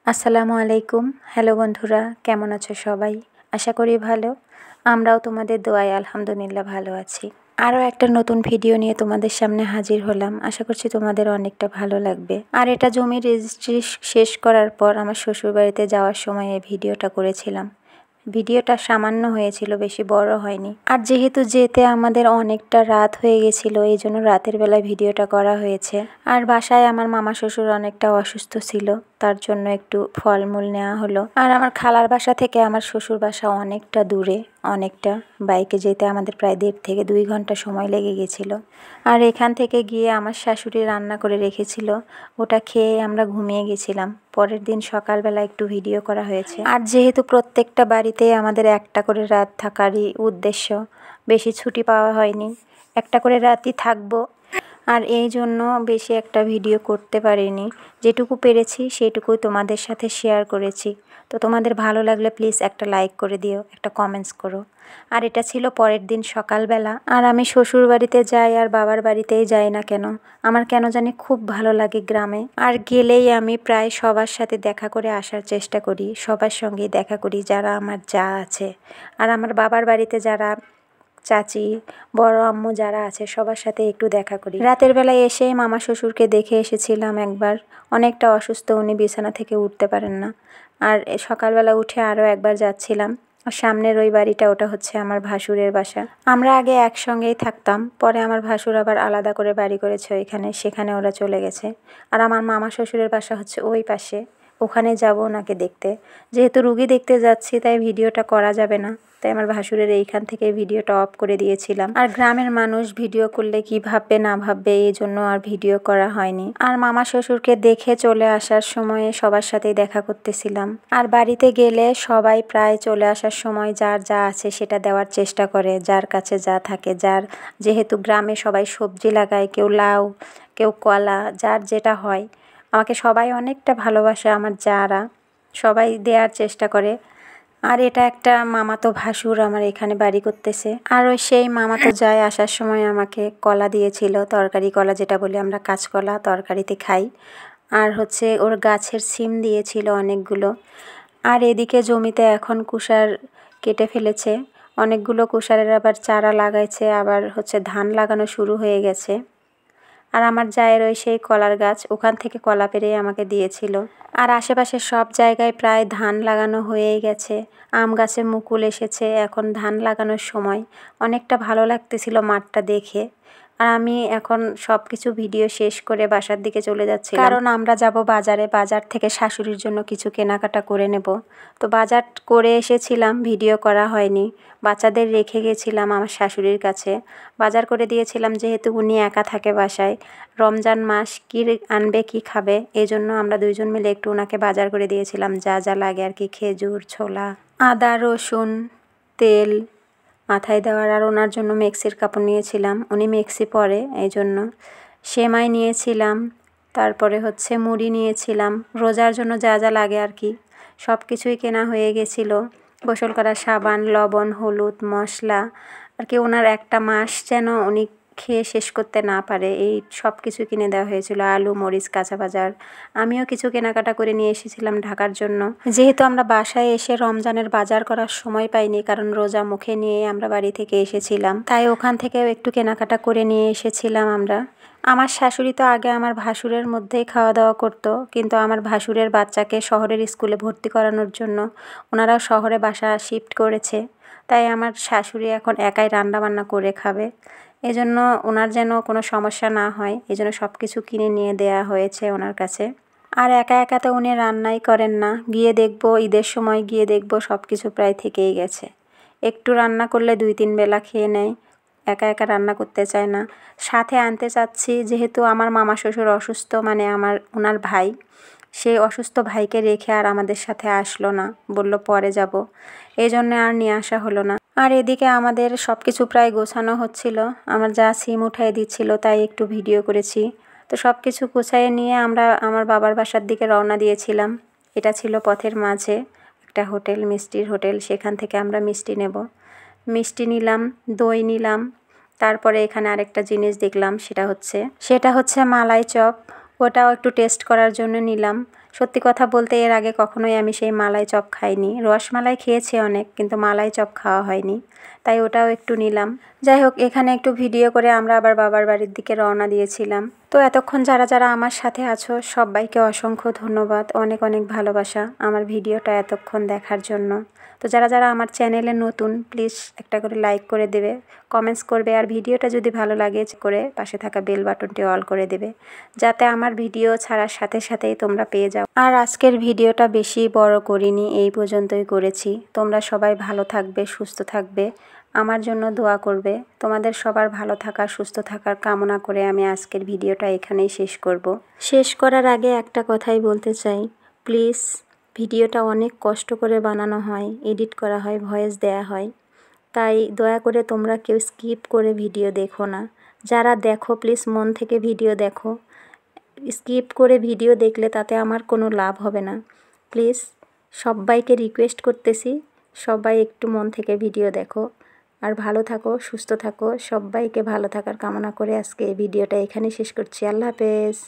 আসসালামু আলাইকুম। হ্যালো বন্ধুরা, কেমন আছো সবাই? আশা করি ভালো। আমরাও তোমাদের দোয়ায় আলহামদুলিল্লাহ ভালো আছি। আরও একটা নতুন ভিডিও নিয়ে তোমাদের সামনে হাজির হলাম। আশা করছি তোমাদের অনেকটা ভালো লাগবে। আর এটা জমির রেজিস্ট্রি শেষ করার পর আমার শ্বশুরবাড়িতে যাওয়ার সময় এই ভিডিওটা করেছিলাম। ভিডিওটা সামান্য হয়েছিল, বেশি বড় হয়নি। আর যেহেতু যেতে আমাদের অনেকটা রাত হয়ে গেছিল, এই জন্য রাতের বেলায় ভিডিওটা করা হয়েছে। আর বাসায় আমার মামা শ্বশুর অনেকটা অসুস্থ ছিল, তার জন্য একটু ফলমূল নেওয়া হলো। আর আমার খালার বাসা থেকে আমার শ্বশুর বাসা অনেকটা দূরে, অনেকটা বাইকে যেতে আমাদের প্রায় 1.5 থেকে 2 ঘন্টা সময় লেগে গেছিল। আর এখান থেকে গিয়ে আমার শাশুড়ি রান্না করে রেখেছিল, ওটা খেয়ে আমরা ঘুমিয়ে গেছিলাম। পরের দিন সকালবেলা একটু ভিডিও করা হয়েছে। আর যেহেতু প্রত্যেকটা বাড়িতে আমাদের একটা করে রাত থাকারই উদ্দেশ্য, বেশি ছুটি পাওয়া হয়নি, একটা করে রাতই থাকবো। আর এই জন্য বেশি একটা ভিডিও করতে পারিনি, যেটুকু পেরেছি সেটুকুই তোমাদের সাথে শেয়ার করেছি। তো তোমাদের ভালো লাগলে প্লিজ একটা লাইক করে দিও, একটা কমেন্টস করো। আর এটা ছিল পরের দিন সকালবেলা। আর আমি শ্বশুর বাড়িতে যাই আর বাবার বাড়িতেই যাই না কেন, আমার কেন জানি খুব ভালো লাগে গ্রামে। আর গেলেই আমি প্রায় সবার সাথে দেখা করে আসার চেষ্টা করি, সবার সঙ্গেই দেখা করি যারা আমার যা আছে। আর আমার বাবার বাড়িতে যারা চাচি, বড় আম্মু যারা আছে সবার সাথে একটু দেখা করি। রাতের বেলায় এসেই মামা শ্বশুরকে দেখে এসেছিলাম একবার, অনেকটা অসুস্থ, উনি বিছানা থেকে উঠতে পারেন না। আর সকালবেলা উঠে আরও একবার যাচ্ছিলাম। আর সামনের ওই বাড়িটা, ওটা হচ্ছে আমার ভাসুরের বাসা। আমরা আগে একসঙ্গেই থাকতাম, পরে আমার ভাসুর আবার আলাদা করে বাড়ি করেছে ওইখানে, সেখানে ওরা চলে গেছে। আর আমার মামা শ্বশুরের বাসা হচ্ছে ওই পাশে, ওখানে যাব ওনাকে দেখতে। যেহেতু রুগী দেখতে যাচ্ছি তাই ভিডিওটা করা যাবে না, তাই আমার ভাসুরের এইখান থেকে ভিডিওটা অফ করে দিয়েছিলাম। আর গ্রামের মানুষ ভিডিও করলে কি ভাববে না ভাববে, এই জন্য আর ভিডিও করা হয়নি। আর মামা শ্বশুরকে দেখে চলে আসার সময়ে সবার সাথেই দেখা করতেছিলাম। আর বাড়িতে গেলে সবাই প্রায় চলে আসার সময় যার যা আছে সেটা দেওয়ার চেষ্টা করে, যার কাছে যা থাকে। যার যেহেতু গ্রামে সবাই সবজি লাগায়, কেউ লাউ, কেউ কলা, যার যেটা হয়। আমাকে সবাই অনেকটা ভালোবাসে, আমার যারা সবাই দেওয়ার চেষ্টা করে। আর এটা একটা মামাতো ভাসুর আমার এখানে বাড়ি করতেছে। আর ওই সেই মামাতো যায় আসার সময় আমাকে কলা দিয়েছিল, তরকারি কলা যেটা বলি আমরা, কাঁচকলা তরকারিতে খাই। আর হচ্ছে ওর গাছের সিম দিয়েছিল অনেকগুলো। আর এদিকে জমিতে এখন কুষার কেটে ফেলেছে, অনেকগুলো কুষারের আবার চারা লাগাইছে, আবার হচ্ছে ধান লাগানো শুরু হয়ে গেছে। আর আমার জায়ের ওই সেই কলার গাছ, ওখান থেকে কলা পেড়ে আমাকে দিয়েছিল। আর আশেপাশে সব জায়গায় প্রায় ধান লাগানো হয়েই গেছে, আম গাছে মুকুল এসেছে, এখন ধান লাগানোর সময়। অনেকটা ভালো লাগতেছিল মাঠটা দেখে। আর আমি এখন সব কিছু ভিডিও শেষ করে বাসার দিকে চলে যাচ্ছি, কারণ আমরা যাব বাজারে। বাজার থেকে শাশুড়ির জন্য কিছু কেনাকাটা করে নেব। তো বাজার করে এসেছিলাম, ভিডিও করা হয়নি, বাচ্চাদের রেখে গেছিলাম আমার শাশুড়ির কাছে। বাজার করে দিয়েছিলাম, যেহেতু উনি একা থাকে বাসায়। রমজান মাস, কী আনবে কী খাবে, এই জন্য আমরা দুইজন মিলে একটু ওনাকে বাজার করে দিয়েছিলাম, যা যা লাগে আর কি। খেজুর, ছোলা, আদা, রসুন, তেল মাথায় দেওয়ার। আর ওনার জন্য মেক্সির কাপড় নিয়েছিলাম, উনি মেক্সি পরে, এই জন্য। সেমাই নিয়েছিলাম, তারপরে হচ্ছে মুড়ি নিয়েছিলাম, রোজার জন্য যা যা লাগে আর কি, সব কিছুই কেনা হয়ে গেছিলো। গোসল করার সাবান, লবণ, হলুদ, মশলা আর কি। ওনার একটা মাস যেন উনি খেয়ে শেষ করতে না পারে, এই সব কিছু কিনে দেওয়া হয়েছিল। আলু, মরিচ, কাঁচা বাজার। আমিও কিছু কেনাকাটা করে নিয়ে এসেছিলাম ঢাকার জন্য। যেহেতু আমরা বাসায় এসে রমজানের বাজার করার সময় পাইনি, কারণ রোজা মুখে নিয়ে আমরা বাড়ি থেকে এসেছিলাম, তাই ওখান থেকেও একটু কেনাকাটা করে নিয়ে এসেছিলাম আমরা। আমার শাশুড়ি তো আগে আমার ভাসুরের মধ্যেই খাওয়া দাওয়া করতো, কিন্তু আমার ভাসুরের বাচ্চাকে শহরের স্কুলে ভর্তি করানোর জন্য ওনারাও শহরে বাসা শিফট করেছে। তাই আমার শাশুড়ি এখন একাই রান্নাবান্না করে খাবে। এজন্য ওনার যেন কোনো সমস্যা না হয়, এজন্য সব কিছু কিনে নিয়ে দেয়া হয়েছে ওনার কাছে। আর একা একা তো উনি রান্নাই করেন না, গিয়ে দেখবো ঈদের সময় গিয়ে দেখবো সব কিছু প্রায় থেকেই গেছে। একটু রান্না করলে 2-3 বেলা খেয়ে নেয়, একা একা রান্না করতে চায় না। সাথে আনতে চাচ্ছি, যেহেতু আমার মামা শ্বশুর অসুস্থ, মানে ওনার ভাই, সেই অসুস্থ ভাইকে রেখে আর আমাদের সাথে আসলো না, বলল পরে যাব, এই জন্য আর নিয়ে আসা হলো না। আর এদিকে আমাদের সব কিছু প্রায় গোছানো হচ্ছিল, আমার যা সিম উঠাই দিচ্ছিল, তাই একটু ভিডিও করেছি। তো সব কিছু গুছাইয়ে নিয়ে আমরা আমার বাবার বাসার দিকে রওনা দিয়েছিলাম। এটা ছিল পথের মাঝে একটা হোটেল, মিষ্টির হোটেল, সেখান থেকে আমরা মিষ্টি নেব। মিষ্টি নিলাম, দই নিলাম, তারপরে এখানে আরেকটা জিনিস দেখলাম, সেটা হচ্ছে মালাই চপ। ওটাও একটু টেস্ট করার জন্য নিলাম। সত্যি কথা বলতে এর আগে কখনোই আমি সেই মালাই চপ খাইনি। রসমালাই খেয়েছি অনেক, কিন্তু মালাই চপ খাওয়া হয়নি, তাই ওটাও একটু নিলাম। যাই হোক, এখানে একটু ভিডিও করে আমরা আবার বাবার বাড়ির দিকে রওনা দিয়েছিলাম। তো এতক্ষণ যারা যারা আমার সাথে আছো সবাইকে অসংখ্য ধন্যবাদ, অনেক অনেক ভালোবাসা আমার ভিডিওটা এতক্ষণ দেখার জন্য। তো যারা যারা আমার চ্যানেলে নতুন, প্লিজ একটা করে লাইক করে দেবে, কমেন্টস করবে, আর ভিডিওটা যদি ভালো লাগে করে পাশে থাকা বেল বাটনটি অল করে দেবে, যাতে আমার ভিডিও ছাড়ার সাথে সাথেই তোমরা পেয়ে যাও। আর আজকের ভিডিওটা বেশি বড় করিনি, এই পর্যন্তই করেছি। তোমরা সবাই ভালো থাকবে, সুস্থ থাকবে, আমার জন্য দোয়া করবে। তোমাদের সবার ভালো থাকা, সুস্থ থাকার কামনা করে আমি আজকের ভিডিওটা এখানেই শেষ করব। শেষ করার আগে একটা কথাই বলতে চাই, প্লিজ ভিডিওটা অনেক কষ্ট করে বানানো হয়, এডিট করা হয়, ভয়েস দেয়া হয়, তাই দয়া করে তোমরা কেউ স্কিপ করে ভিডিও দেখো না। যারা দেখো প্লিজ মন থেকে ভিডিও দেখো। স্কিপ করে ভিডিও দেখলে তাতে আমার কোনো লাভ হবে না। প্লিজ সবাইকে রিকোয়েস্ট করতেছি, সবাই একটু মন থেকে ভিডিও দেখো। আর ভালো থাকো, সুস্থ থাকো, সবাইকে ভালো থাকার কামনা করে আজকে এই ভিডিওটা এখানেই শেষ করছি। আল্লাহ হাফেজ।